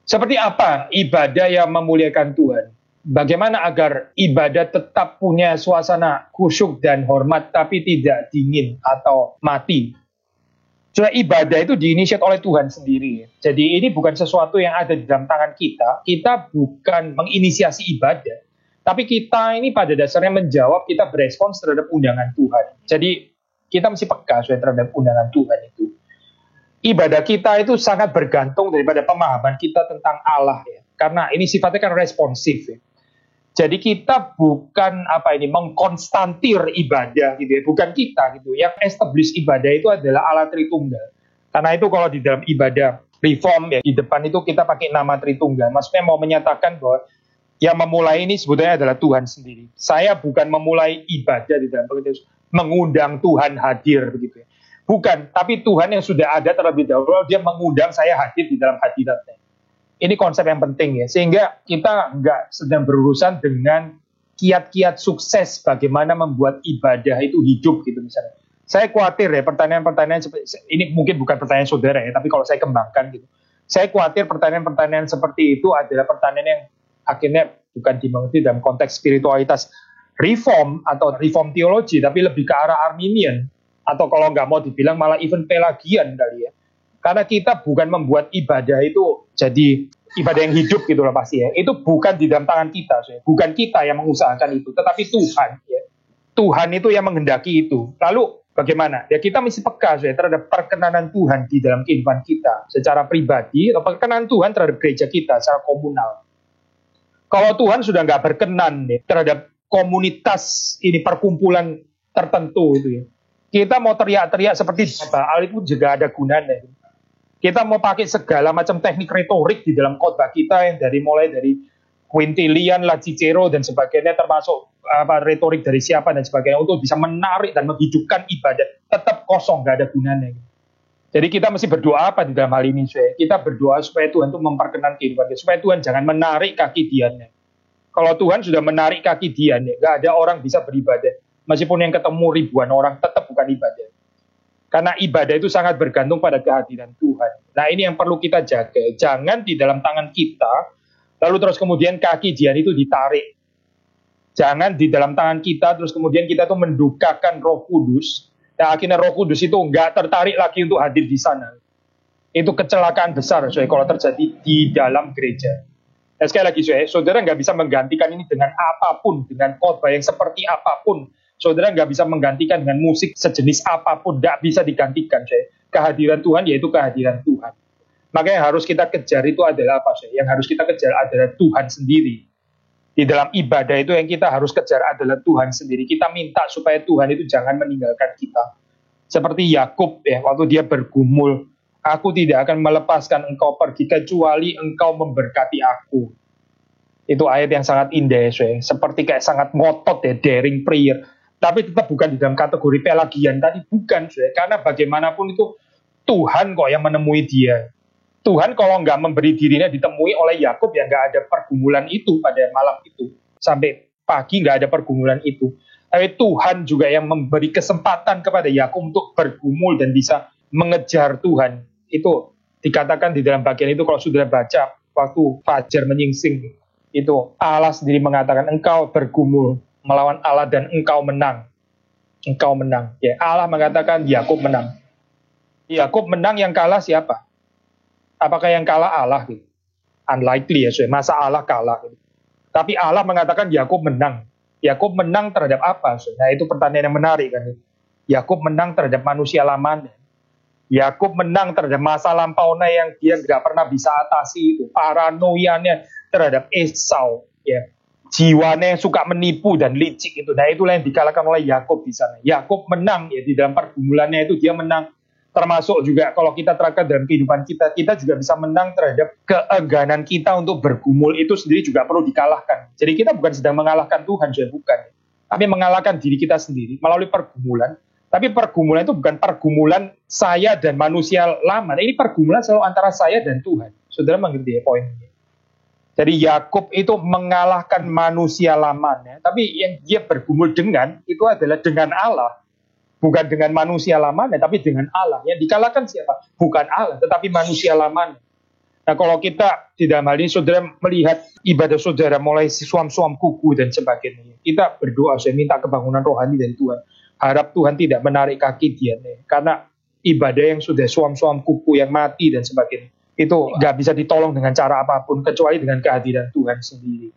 Seperti apa ibadah yang memuliakan Tuhan? Bagaimana agar ibadah tetap punya suasana khusyuk dan hormat, tapi tidak dingin atau mati? Soalnya ibadah itu diinisiat oleh Tuhan sendiri. Jadi ini bukan sesuatu yang ada di dalam tangan kita. Kita bukan menginisiasi ibadah. Tapi kita ini pada dasarnya menjawab, kita berespons terhadap undangan Tuhan. Jadi kita mesti peka terhadap undangan Tuhan itu. Ibadah kita itu sangat bergantung daripada pemahaman kita tentang Allah ya. Karena ini sifatnya kan responsif ya. Jadi kita bukan mengkonstantir ibadah gitu ya, bukan kita gitu. Yang establish ibadah itu adalah Allah Tritunggal. Karena itu kalau di dalam ibadah reform ya, di depan itu kita pakai nama Tritunggal. Maksudnya mau menyatakan bahwa yang memulai ini sebetulnya adalah Tuhan sendiri. Saya bukan memulai ibadah di dalam pengertian mengundang Tuhan hadir begitu ya. Bukan, tapi Tuhan yang sudah ada terlebih dahulu, dia mengundang saya hadir di dalam hadiratnya. Ini konsep yang penting ya, sehingga kita nggak sedang berurusan dengan kiat-kiat sukses bagaimana membuat ibadah itu hidup gitu misalnya. Saya khawatir ya pertanyaan-pertanyaan seperti ini mungkin bukan pertanyaan saudara ya, tapi kalau saya kembangkan gitu, saya khawatir pertanyaan-pertanyaan seperti itu adalah pertanyaan yang akhirnya bukan dimengerti dalam konteks spiritualitas reform atau reform teologi, tapi lebih ke arah Arminian atau kalau nggak mau dibilang malah even Pelagian kali ya. Karena kita bukan membuat ibadah itu jadi ibadah yang hidup gitu loh pasti ya. Itu bukan di dalam tangan kita. Bukan kita yang mengusahakan itu. Tetapi Tuhan. Ya. Tuhan itu yang menghendaki itu. Lalu bagaimana? Ya kita mesti peka terhadap perkenanan Tuhan di dalam kehidupan kita. Secara pribadi atau perkenanan Tuhan terhadap gereja kita secara komunal. Kalau Tuhan sudah nggak berkenan ya, terhadap komunitas ini perkumpulan tertentu itu ya. Kita mau teriak-teriak seperti Baal itu juga ada gunanya. Kita mau pakai segala macam teknik retorik di dalam khotbah kita yang mulai dari Quintilian, Cicero dan sebagainya, termasuk retorik dari siapa dan sebagainya untuk bisa menarik dan menghidupkan ibadah tetap kosong, nggak ada gunanya. Jadi kita mesti berdoa apa di dalam hal ini? Kita berdoa supaya Tuhan itu memperkenan kehidupan kita, supaya Tuhan jangan menarik kaki diannya. Kalau Tuhan sudah menarik kaki diannya, nggak ada orang bisa beribadah. Meskipun yang ketemu ribuan orang tetap bukan ibadah. Karena ibadah itu sangat bergantung pada kehadiran Tuhan. Nah ini yang perlu kita jaga. Jangan di dalam tangan kita, lalu terus kemudian kaki Dian itu ditarik. Jangan di dalam tangan kita, terus kemudian kita tuh mendukakan Roh Kudus. Dan akhirnya Roh Kudus itu nggak tertarik lagi untuk hadir di sana. Itu kecelakaan besar kalau terjadi di dalam gereja. Nah, sekali lagi saudara nggak bisa menggantikan ini dengan apapun, dengan khotbah yang seperti apapun. Saudara nggak bisa menggantikan dengan musik sejenis apapun, nggak bisa digantikan. Kehadiran Tuhan yaitu kehadiran Tuhan. Maka yang harus kita kejar itu adalah apa? Yang harus kita kejar adalah Tuhan sendiri. Di dalam ibadah itu yang kita harus kejar adalah Tuhan sendiri. Kita minta supaya Tuhan itu jangan meninggalkan kita. Seperti Yakub ya, waktu dia bergumul, aku tidak akan melepaskan engkau pergi kecuali engkau memberkati aku. Itu ayat yang sangat indah seperti kayak sangat ngotot ya, daring prayer. Tapi tetap bukan di dalam kategori Pelagian tadi, bukan karena bagaimanapun itu Tuhan kok yang menemui dia. Tuhan kalau nggak memberi dirinya ditemui oleh Yakub ya nggak ada pergumulan itu pada malam itu. Sampai pagi nggak ada pergumulan itu. Tapi Tuhan juga yang memberi kesempatan kepada Yakub untuk bergumul dan bisa mengejar Tuhan. Itu dikatakan di dalam bagian itu kalau sudah baca waktu fajar menyingsing. Itu Allah sendiri mengatakan engkau bergumul melawan Allah dan engkau menang. Engkau menang. Ya, Allah mengatakan Yakub menang. Yakub menang, yang kalah siapa? Apakah yang kalah Allah? Gitu? Unlikely ya, masa Allah kalah? Gitu. Tapi Allah mengatakan Yakub menang. Yakub menang terhadap apa? Nah itu pertanyaan yang menarik kan. Yakub menang terhadap manusia lamanya. Yakub menang terhadap masa lampaunya yang dia nggak pernah bisa atasi itu. Paranoianya terhadap Esau. Ya. Jiwanya yang suka menipu dan licik itu. Nah itulah yang dikalahkan oleh Yakub di sana. Yakub menang ya di dalam pergumulannya itu dia menang. Termasuk juga kalau kita terangkan dalam kehidupan kita, kita juga bisa menang terhadap keengganan kita untuk bergumul itu sendiri juga perlu dikalahkan. Jadi kita bukan sedang mengalahkan Tuhan, bukan. Tapi mengalahkan diri kita sendiri melalui pergumulan. Tapi pergumulan itu bukan pergumulan saya dan manusia lama. Ini pergumulan selalu antara saya dan Tuhan. Saudara mengerti ya poinnya? Jadi Yakub itu mengalahkan manusia lamanya, tapi yang dia bergumul dengan itu adalah dengan Allah. Bukan dengan manusia lamanya, tapi dengan Allah. Yang dikalahkan siapa? Bukan Allah, tetapi manusia lamanya. Nah, kalau kita di dalam hal ini saudara melihat ibadah saudara mulai suam-suam kuku dan sebagainya, kita berdoa, saya minta kebangunan rohani dari Tuhan. Harap Tuhan tidak menarik kaki dia, karena ibadah yang sudah suam-suam kuku, yang mati dan sebagainya, itu nggak bisa ditolong dengan cara apapun, kecuali dengan kehadiran Tuhan sendiri.